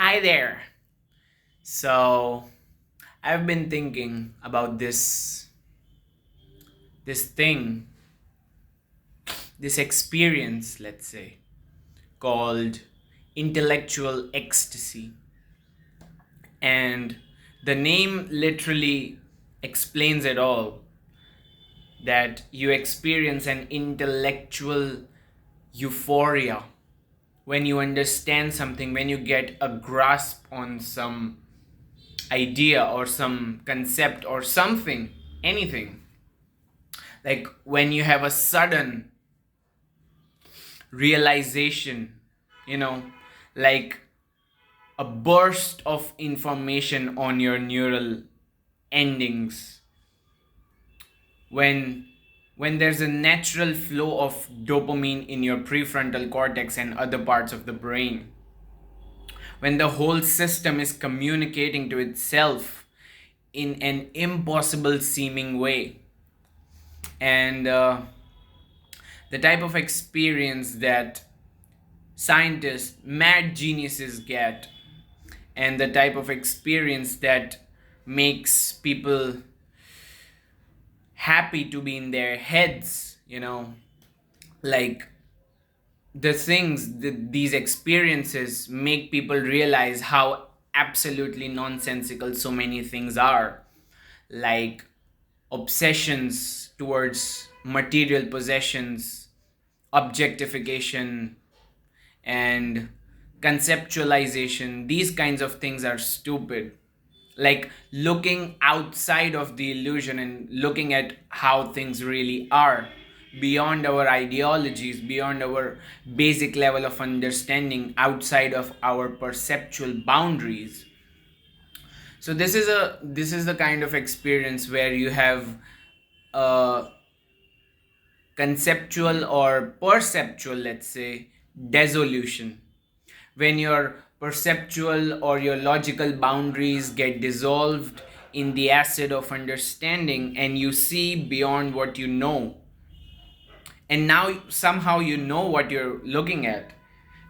Hi there. So, I've been thinking about this thing, this experience, let's say, called intellectual ecstasy. And the name literally explains it all, that you experience an intellectual euphoria when you understand something, when you get a grasp on some idea or some concept or something, anything. Like when you have a sudden realization, you know, like a burst of information on your neural endings, when there's a natural flow of dopamine in your prefrontal cortex and other parts of the brain, when the whole system is communicating to itself in an impossible seeming way. And the type of experience that scientists, mad geniuses get, and the type of experience that makes people happy to be in their heads, like these experiences make people realize how absolutely nonsensical so many things are, like obsessions towards material possessions, objectification, and conceptualization. These kinds of things are stupid. Like looking outside of the illusion and looking at how things really are, beyond our ideologies, beyond our basic level of understanding, outside of our perceptual boundaries. So this is the kind of experience where you have a conceptual or perceptual, let's say, dissolution, when your perceptual or your logical boundaries get dissolved in the acid of understanding and you see beyond what you know. And now somehow you know what you're looking at,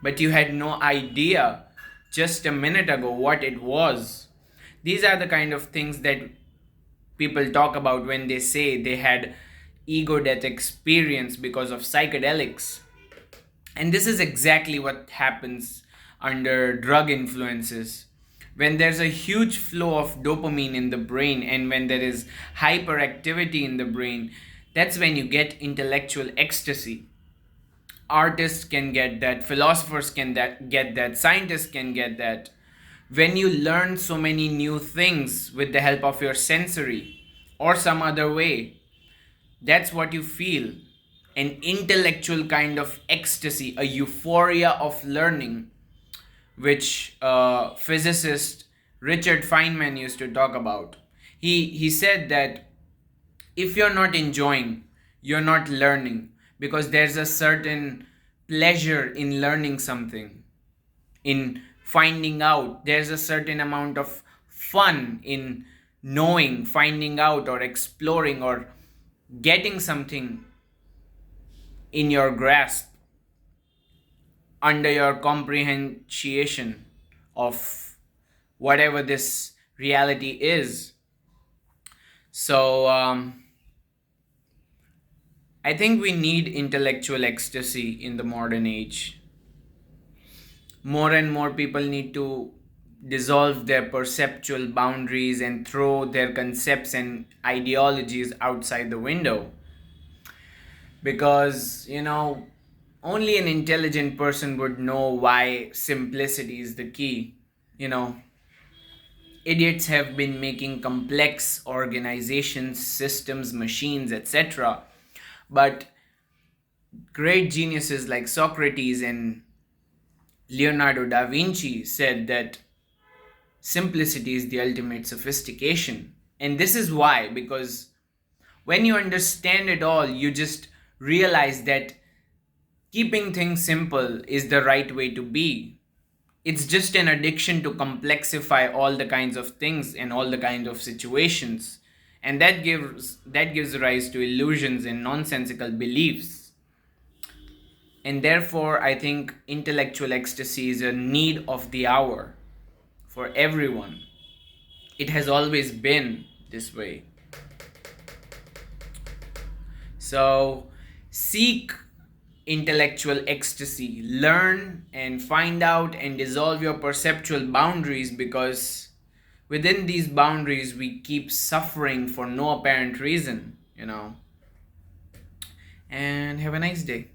but you had no idea just a minute ago what it was. These are the kind of things that people talk about when they say they had ego death experience because of psychedelics. And this is exactly what happens under drug influences. When there's a huge flow of dopamine in the brain and when there is hyperactivity in the brain, that's when you get intellectual ecstasy. Artists can get that, philosophers get that, scientists can get that. When you learn so many new things with the help of your sensory or some other way, that's what you feel. An intellectual kind of ecstasy, a euphoria of learning, which physicist Richard Feynman used to talk about. He said that if you're not enjoying, you're not learning, because there's a certain pleasure in learning something, in finding out. There's a certain amount of fun in knowing, finding out, or exploring, or getting something in your grasp, under your comprehension of whatever this reality is. So, I think we need intellectual ecstasy in the modern age. More and more people need to dissolve their perceptual boundaries and throw their concepts and ideologies outside the window. Because, only an intelligent person would know why simplicity is the key. You know, idiots have been making complex organizations, systems, machines, etc. But great geniuses like Socrates and Leonardo da Vinci said that simplicity is the ultimate sophistication. And this is why, because when you understand it all, you just realize that keeping things simple is the right way to be. It's just an addiction to complexify all the kinds of things and all the kinds of situations. And that gives rise to illusions and nonsensical beliefs. And therefore, I think intellectual ecstasy is a need of the hour. for everyone. It has always been this way. So seek intellectual ecstasy, learn and find out and dissolve your perceptual boundaries, because within these boundaries we keep suffering for no apparent reason. And have a nice day.